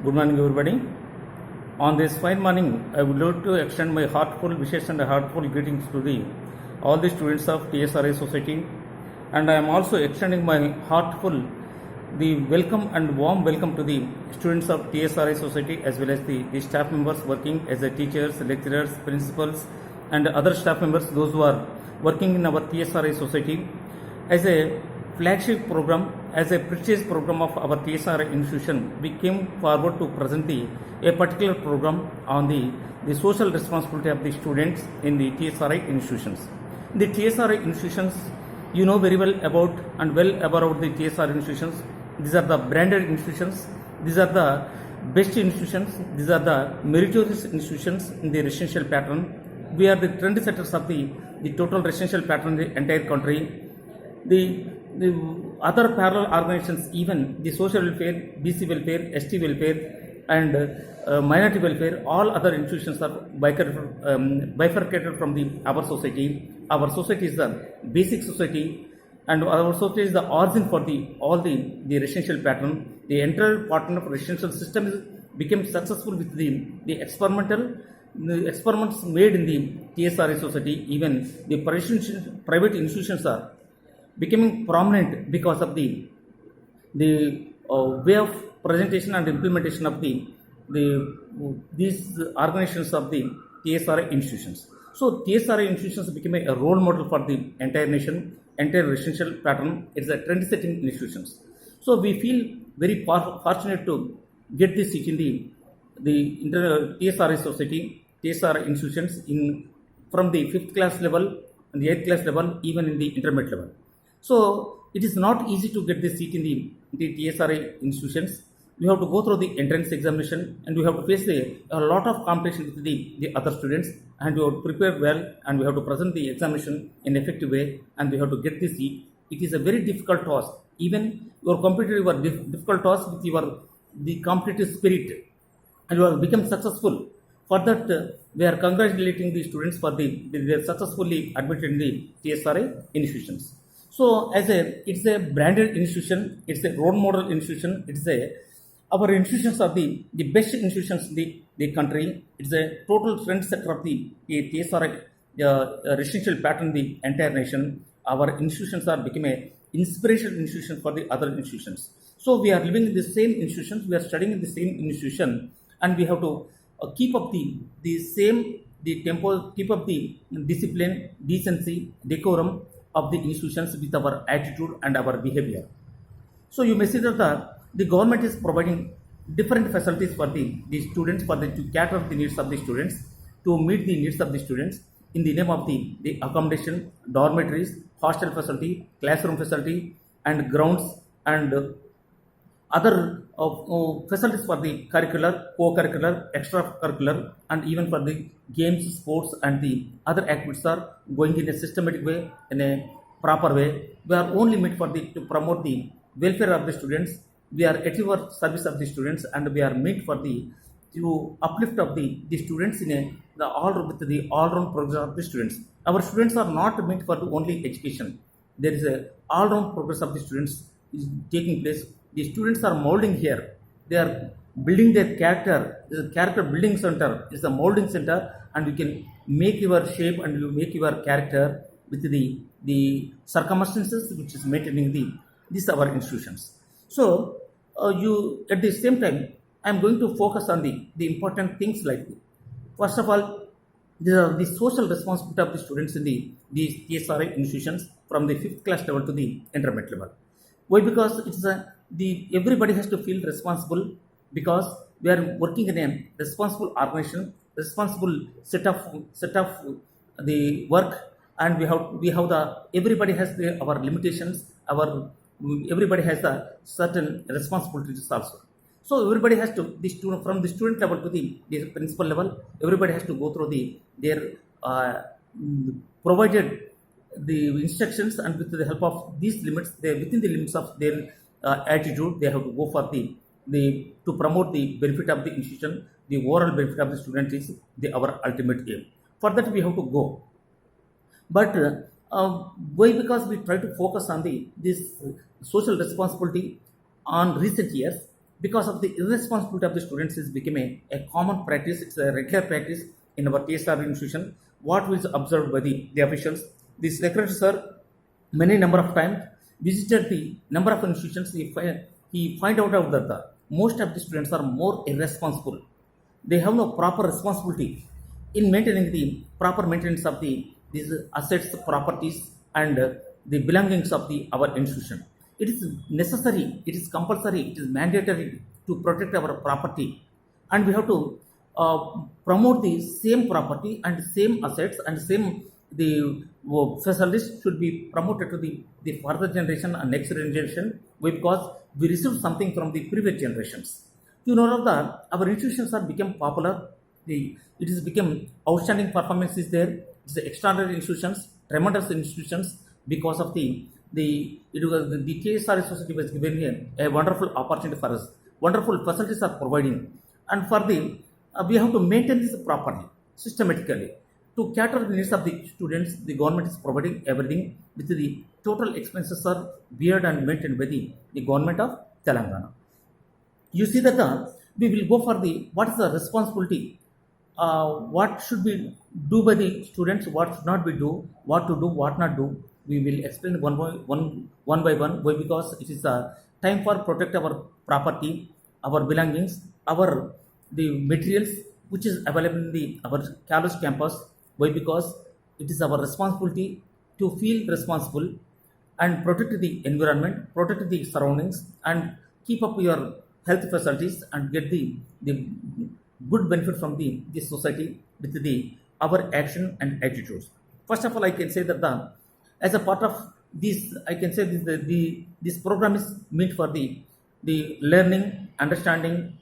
Good morning, everybody. On this fine morning, I would like to extend my heartfelt wishes and heartfelt greetings to all the students of TSRA Society, and I am also extending my heartfelt welcome and warm welcome to the students of TSRA Society as well as the staff members working as the teachers, lecturers, principals, and other staff members, those who are working in our TSRA Society. As a flagship program, as a prestigious program of our TSRA institution, we came forward to present a particular program on the social responsibility of the students in the TSRA institutions. The TSRA institutions, you know very well about the TSRA institutions. These are the branded institutions. These are the best institutions. These are the meritorious institutions in the residential pattern. We are the trendsetters of the total residential pattern in the entire country. The other parallel organizations, even the social welfare, BC welfare, ST welfare, and minority welfare, all other institutions are bifurcated from our society. Our society is the basic society, and our society is the origin for all the residential pattern. The entire pattern of residential system became successful with the experiments made in the TSRA society. Even the private institutions are becoming prominent because of the way of presentation and implementation of these organizations of the TSRA institutions. So TSRA institutions became a role model for the entire nation, entire residential pattern. It's a trend-setting institutions. So we feel very fortunate to get this seat in the TSRA society, TSRA institutions from the 5th class level and the 8th class level, even in the intermediate level. So it is not easy to get this seat in the TSRA institutions. We have to go through the entrance examination, and we have to face a lot of competition with the other students, and we have to prepare well, and we have to present the examination in an effective way, and we have to get this seat. It is a very difficult task. Even your competitive or difficult task with the competitive spirit, and you have become successful. For that, we are congratulating the students for they are successfully admitted in the TSRA institutions. So it's a branded institution, it's a role model institution, our institutions are the best institutions in the country. It's a total trend setter of the TSRA residential pattern in the entire nation. Our institutions are becoming inspirational institutions for the other institutions. So we are living in the same institutions, we are studying in the same institution, and we have to keep up the tempo, keep up the discipline, decency, decorum of the institutions with our attitude and our behavior. So you may see that the government is providing different facilities for the students to cater the needs of the students, to meet the needs of the students in the name of the accommodation, dormitories, hostel facility, classroom facility, and grounds, and other facilities for the curricular, co-curricular, extracurricular, and even for the games, sports, and the other activities are going in a systematic way, in a proper way. We are only meant to promote the welfare of the students. We are at your service of the students, and we are meant to uplift of the students with the all-round progress of the students. Our students are not meant for only education. There is a all-round progress of the students is taking place. The students are molding here. They are building their character. This is a character building center. It's a molding center, and you can make your shape and you make your character with the circumstances which is maintaining these our institutions. So you at the same time, I am going to focus on the important things like first of all, the social responsibility of the students in the TSRA institutions from the 5th class level to the intermediate level. Why? Because everybody has to feel responsible, because we are working in a responsible organization, responsible set of the work, and everybody has our limitations, everybody has the certain responsibilities also. So everybody has to from the student level to the principal level, everybody has to go through their provided the instructions, and with the help of these limits, they within the limits of their attitude, they have to go for to promote the benefit of the institution. The overall benefit of the student is our ultimate aim. For that, we have to go. But why? Because we try to focus on this social responsibility on recent years. because of the irresponsibility of the students is becoming a common practice. It's a regular practice in our TSR institution. What was observed by the officials, the secretary sir many number of times visited the number of institutions. He find out that the most of the students are more irresponsible. They have no proper responsibility in maintaining the proper maintenance of these assets, properties, and the belongings of the our institution. It is necessary, it is compulsory, it is mandatory to protect our property, and we have to promote the same property and same assets and same the facilities should be promoted to the further generation and next generation. Why? Because we received something from the previous generations. You know that our institutions are become popular. It has become outstanding performance is there. It's extraordinary institutions, tremendous institutions because of the KSR society was given a wonderful opportunity for us. Wonderful facilities are providing, and for the we have to maintain this properly, systematically. To cater the needs of the students, the government is providing everything with the total expenses are beared and maintained by the government of Telangana. You see that we will go for the what is the responsibility, what should we do by the students, what should not we do, what to do, what not do. We will explain one by one. Why? Because it is a time for protect our property, our belongings, our the materials which is available in the our college campus. Why? Because it is our responsibility to feel responsible and protect the environment, protect the surroundings, and keep up your health facilities and get the good benefit from the society with the our action and attitudes. First of all, I can say that as a part of this, I can say this program is meant for the learning, understanding,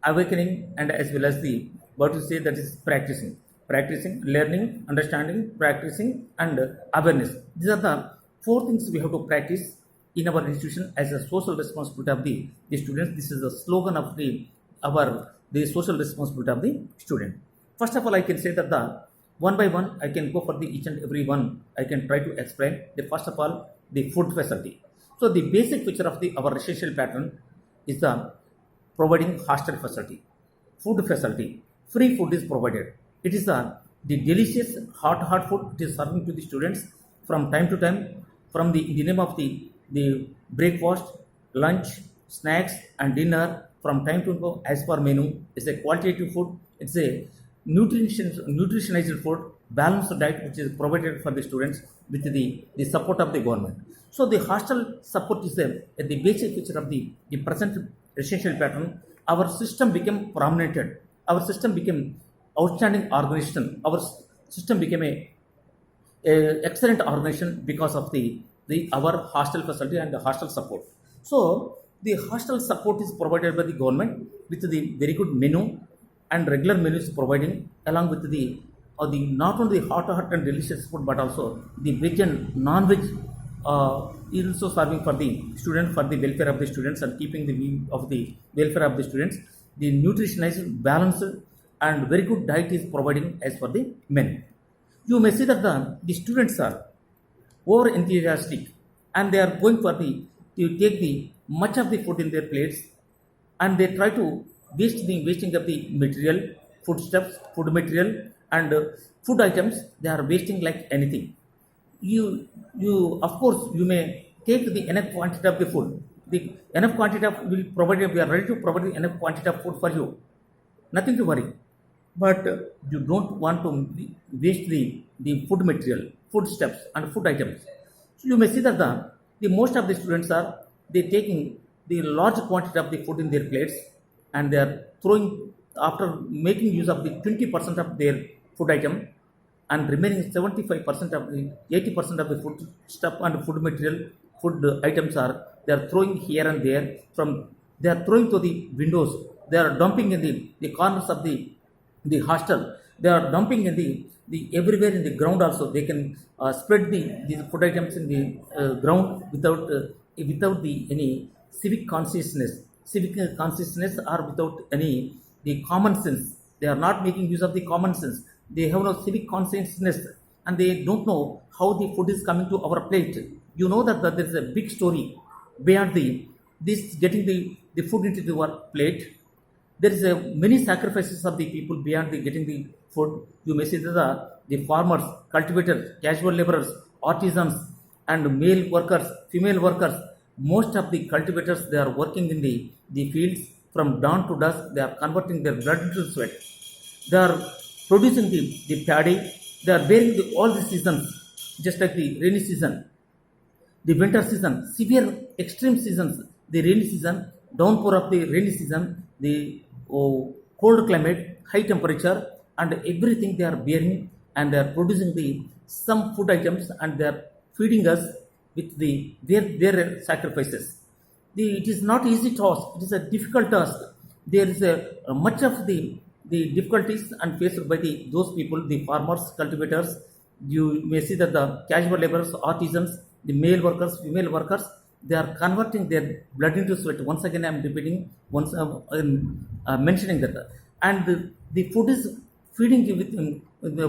awakening, and as well as the what to say that is practicing, learning, understanding, practicing, and awareness. These are the four things we have to practice in our institution as a social responsibility of the students. This is the slogan of the social responsibility of the student. First of all, I can say that the one by one, I can go for the each and every one. I can try to explain. The first of all, the food facility. So the basic feature of our residential pattern is the providing hostel facility, food facility. Free food is provided. It is the delicious hot food. It is serving to the students from time to time from in the name of the breakfast, lunch, snacks, and dinner from time to time as per menu. It's a qualitative food. It's a nutritionized food, balanced diet which is provided for the students with the support of the government. So the hostel support is the basic feature of the present residential pattern. Our system became prominent. Our system became outstanding organization. Our system became a excellent organization because of our hostel facility and the hostel support. So the hostel support is provided by the government with the very good menu and regular menus providing along with the not only hot and delicious food but also the veg and non-veg is also serving for the student for the welfare of the students and keeping the view of the welfare of the students. The nutritionized, balanced, and very good diet is providing as for the menu. You may see that the students are over enthusiastic and they are going for to take the much of the food in their plates and they try to wasting of the material, foodstuffs, food material, and food items. They are wasting like anything. You of course you may take the enough quantity of the food. The enough quantity of will provide. We are ready to provide the enough quantity of food for you. Nothing to worry. But you don't want to waste the food material, foodstuffs, and food items. So you may see that the most of the students are they taking the large quantity of the food in their plates and they are throwing after making use of the 20% of their food item and remaining 75% of the 80% of the food stuff and food material food items are they are throwing here and there from they are throwing to the windows, they are dumping in the corners of the hostel, they are dumping in the everywhere in the ground also. They can spread these food items in the ground without any civic consciousness or without any the common sense. They are not making use of the common sense. They have no civic consciousness and they don't know how the food is coming to our plate. You know that there is a big story behind this getting the food into your plate. There is a many sacrifices of the people beyond the getting the food. You may see that the farmers, cultivators, casual laborers, artisans, and male workers, female workers. Most of the cultivators, they are working in the fields from dawn to dusk. They are converting their blood into sweat. They are producing the paddy. They are bearing all the seasons, just like the rainy season, the winter season, severe extreme seasons, the rainy season, downpour of the rainy season, the cold climate, high temperature, and everything they are bearing, and they are producing the some food items, and they are feeding us with their sacrifices. It is not easy task. It is a difficult task. There is much of the difficulties and faced by those people, the farmers, cultivators. You may see that the casual laborers, artisans, the male workers, female workers, they are converting their blood into sweat. Once again, I am repeating, once mentioning that. And the food is feeding you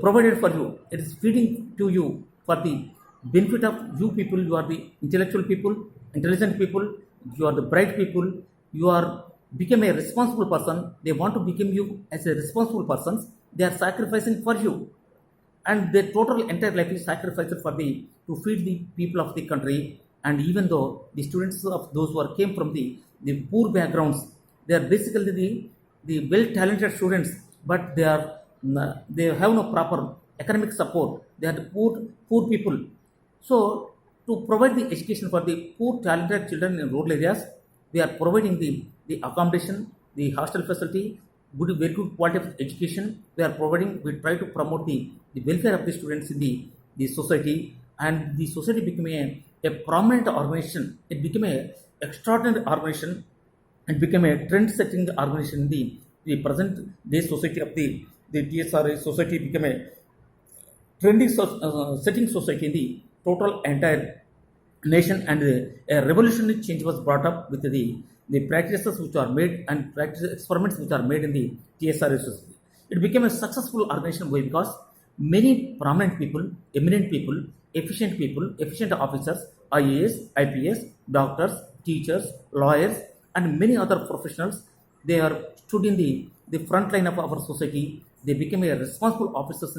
provided for you. It is feeding to you for the benefit of you people. You are the intellectual people, intelligent people. You are the bright people. You are become a responsible person. They want to become you as a responsible person. They are sacrificing for you, and their total entire life is sacrificed for to feed the people of the country. And even though the students of those who are came from the poor backgrounds, they are basically the well talented students, but they have no proper economic support. They are the poor people. So to provide the education for the poor talented children in rural areas, we are providing the accommodation, the hostel facility, very good quality of education. We are providing. We try to promote the welfare of the students in the society, and the society became a prominent organization. It became a extraordinary organization. It became a trend-setting organization in the present day society of the TSRA society. Became a trending setting society in the total entire nation, and a revolutionary change was brought up with the practices which are made and practice experiments which are made in the TSRA society. It became a successful organization. Why? Because many prominent people, eminent people, efficient officers, IAS, IPS, doctors, teachers, lawyers, and many other professionals, they are stood in the front line of our society. They became a responsible officers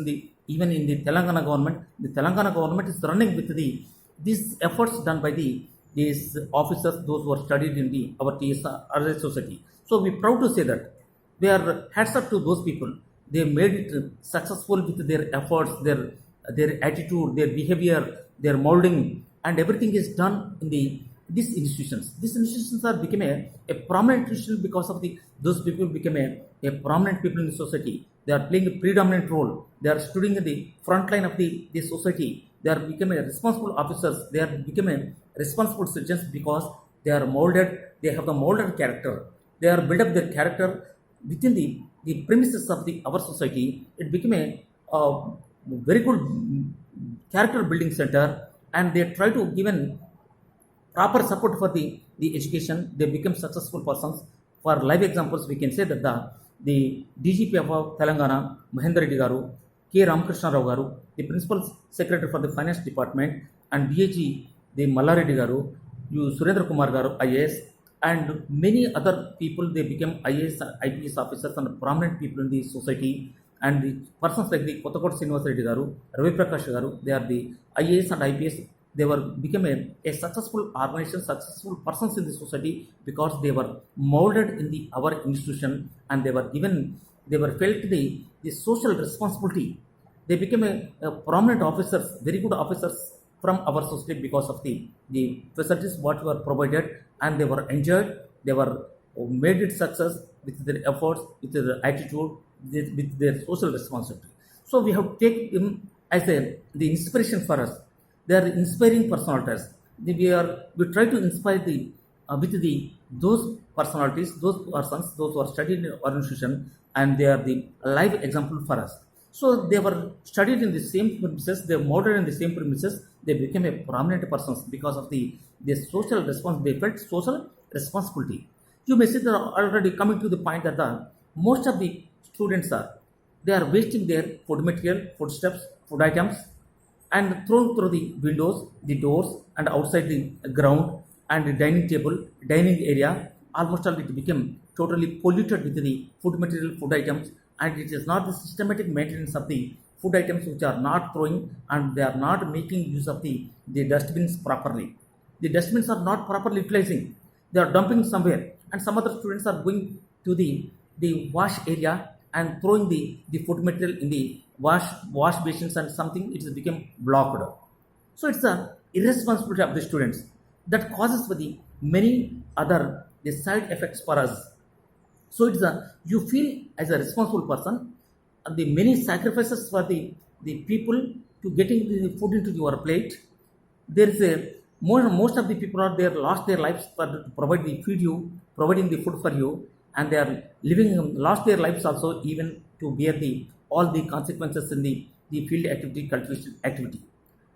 even in the Telangana government. The Telangana government is running with these efforts done by these officers, those who are studied in our TSRA society. So we proud to say that we are hats up to those people. They made it successful with their efforts, their attitude, their behavior, their molding, and everything is done in these institutions. These institutions are became a prominent institution because of those people became a prominent people in the society. They are playing a predominant role. They are studying in the front line of the society. They are becoming responsible officers. They are becoming responsible citizens because they are molded. They have the molded character. They are built up their character within the premises of our society. It became a very good character building center, and they try to give proper support for the education. They become successful persons. For live examples, we can say that the DGP of Telangana, Mahendra Reddy Garu, K. Ramakrishna Rao Garu, the Principal Secretary for the Finance Department, and DAG, the Mallareddy Garu, Surendra Kumar Garu, IAS, and many other people, they became IAS, IPS officers and prominent people in the society. And the persons like the Kothakota Srinivas Reddy Garu, Ravi Prakash Garu, they are the IAS and IPS. They became a successful organization, successful persons in the society because they were molded in our institution, and they were felt the social responsibility. They became a prominent officers, very good officers from our society because of the facilities what were provided, and they were enjoyed. They were made it success with their efforts, with their attitude, with their social responsibility. So we have taken them as the inspiration for us. They are inspiring personalities. We try to inspire with those personalities, those persons, those who are studied in our institution, and they are the live example for us. So they were studied in the same premises, they were molded in the same premises. They became a prominent persons because of the social responsibility. They felt social responsibility. You may see that already coming to the point that most of the students they are wasting their food material, foodstuffs, food items, and thrown through the windows, the doors, and outside the ground. and the dining table, dining area, almost all it became totally polluted with the food material, food items, and it is not the systematic maintenance of the food items which are not throwing and they are not making use of the dustbins properly. The dustbins are not properly utilizing. They are dumping somewhere, and some other students are going to the wash area and throwing the food material in the wash basins, and something it has become blocked. So it's the irresponsibility of the students that causes for the many other the side effects for us. So it's a you feel as a responsible person the many sacrifices for the people to getting the food into your plate. There is a most of the people are there lost their lives for to provide the feed you, providing the food for you, and they are living lost their lives also even to bear the all the consequences in the field activity, cultivation activity.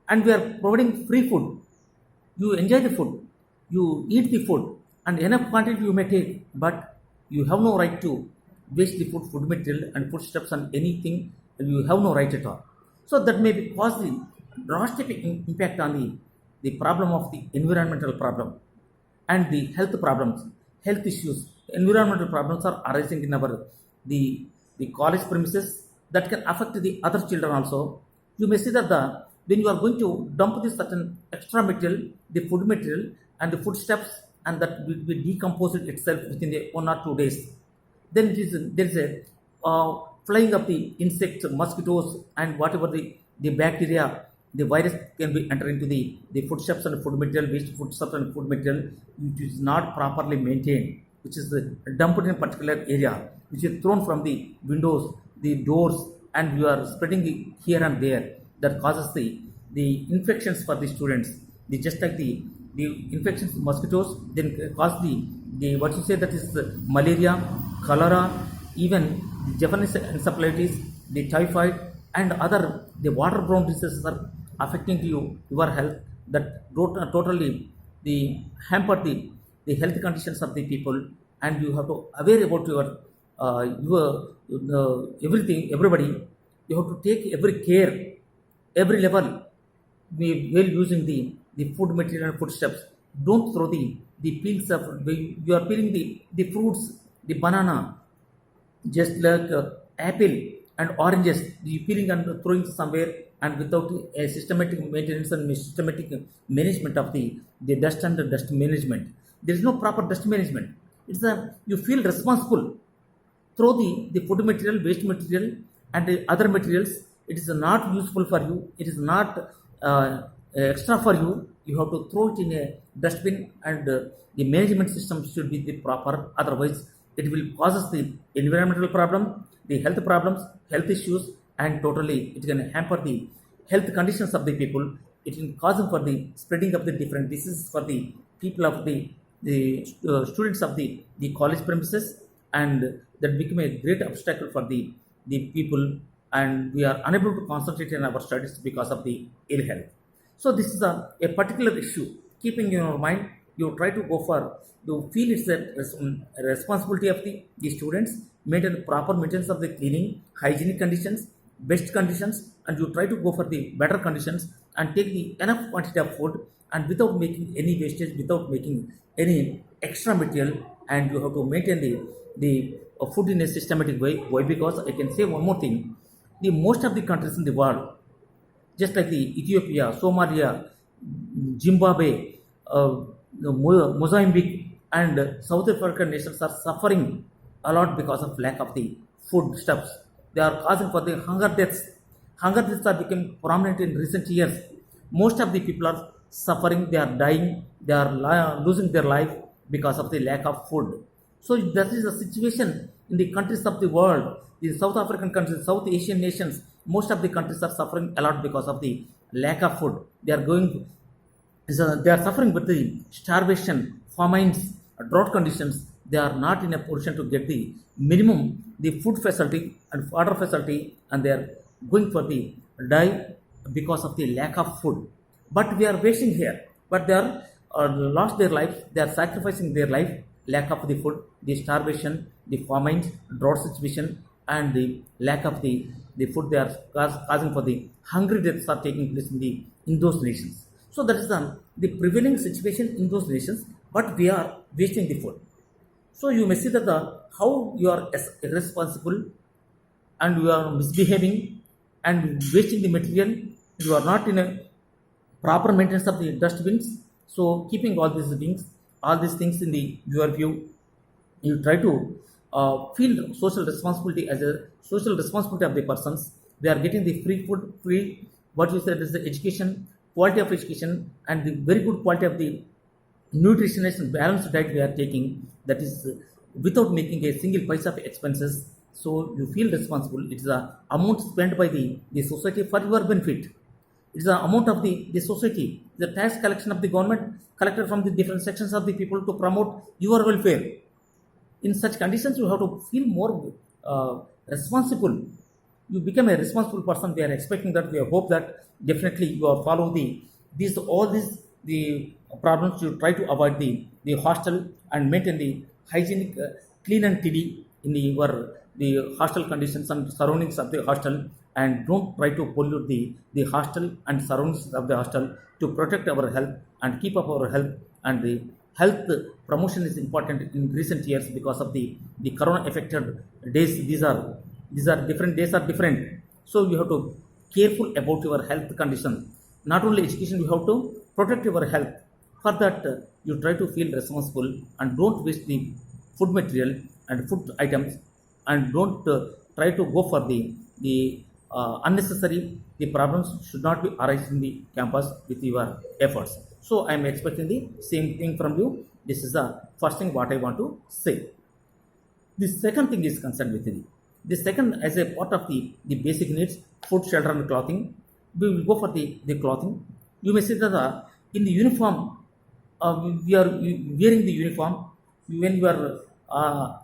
And we are providing free food. You enjoy the food, you eat the food, and enough quantity you may take, but you have no right to waste the food material and foodstuffs and anything, and you have no right at all. So that may be cause the drastic impact on the problem of the environmental problem and the health problems, health issues. Environmental problems are arising in our the college premises that can affect the other children also. You may see that when you are going to dump this certain extra material, the food material and the foodstuffs, and that will decompose it itself within the 1 or 2 days. Then there is a flying of the insects, mosquitoes, and whatever the bacteria, the virus can be enter into the foodstuffs and food material, waste foodstuffs and food material, which is not properly maintained, which is dumped in a particular area, which is thrown from the windows, the doors, and you are spreading it here and there. That causes the infections for the students. The just like the infections of mosquitoes, then cause the what you say that is malaria, cholera, even Japanese encephalitis, the typhoid, and other the waterborne diseases are affecting your health. That totally the hamper the health conditions of the people, and you have to aware about your everything, everybody. You have to take every care, every level, while using the food material and foodstuffs. Don't throw the peels of you are peeling the fruits, the banana, just like apple and oranges, you peeling and throwing somewhere, and without a systematic maintenance and systematic management of the dust and the dust management. There is no proper dust management. It's a you feel responsible throw the food material, waste material, and the other materials. It is not useful for you. It is not extra for you. You have to throw it in a dustbin, and the management system should be the proper. Otherwise, it will cause the environmental problem, the health problems, health issues, and totally it can hamper the health conditions of the people. It can cause them for the spreading of the different diseases for the people of the students of the college premises, and that become a great obstacle for the people, and we are unable to concentrate in our studies because of the ill health. So this is a particular issue. Keeping in your mind, you try to go for, you feel it's a responsibility of the students, maintain proper maintenance of the cleaning, hygienic conditions, best conditions, and you try to go for the better conditions and take the enough quantity of food, and without making any wastage, without making any extra material, and you have to maintain the food in a systematic way. Why? Because I can say one more thing. The most of the countries in the world, just like the Ethiopia, Somalia, Zimbabwe, Mozambique, and South African nations are suffering a lot because of lack of the food stuffs. They are causing for the hunger deaths. Hunger deaths are becoming prominent in recent years. Most of the people are suffering. They are dying. They are losing their life because of the lack of food. So that is the situation in the countries of the world. The South African countries, South Asian nations, most of the countries are suffering a lot because of the lack of food. They are going, they are suffering with the starvation, famines, drought conditions. They are not in a position to get the minimum, the food facility and water facility, and they are going for the die because of the lack of food. But we are wasting here. But they are lost their lives. They are sacrificing their life. Lack of the food, the starvation, the famines, drought situation, and the lack of the food, they are causing for the hungry deaths are taking place in those nations. So that is the prevailing situation in those nations, but we are wasting the food. So you may see that the how you are irresponsible and you are misbehaving and wasting the material. You are not in a proper maintenance of the dustbins. So keeping all these things in the your view, you try to feel social responsibility as a social responsibility of the persons. They are getting the free food, free what you said is the education, quality of education, and the very good quality of the nutritionist and balanced diet we are taking. That is without making a single piece of expenses. So you feel responsible. It is the amount spent by the society for your benefit. It is the amount of the society, the tax collection of the government collected from the different sections of the people to promote your welfare. In such conditions, you have to feel more responsible. You become a responsible person. We are expecting that. We hope that definitely you are following these all these the problems. You try to avoid the hostel and maintain the hygienic, clean and tidy in your the hostel conditions and surroundings of the hostel, and don't try to pollute the hostel and surroundings of the hostel to protect our health and keep up our health. And the health promotion is important in recent years because of the corona affected days. These are different days are different. So you have to careful about your health condition. Not only education, you have to protect your health. For that, you try to feel responsible and don't waste the food material and food items, and don't try to go for the unnecessary. The problems should not be arise in the campus with your efforts. So I am expecting the same thing from you. This is the first thing what I want to say. The second thing is concerned with the second, as a part of the basic needs, food, shelter, and clothing. We will go for the clothing. You may say that in the uniform, we are wearing the uniform when you are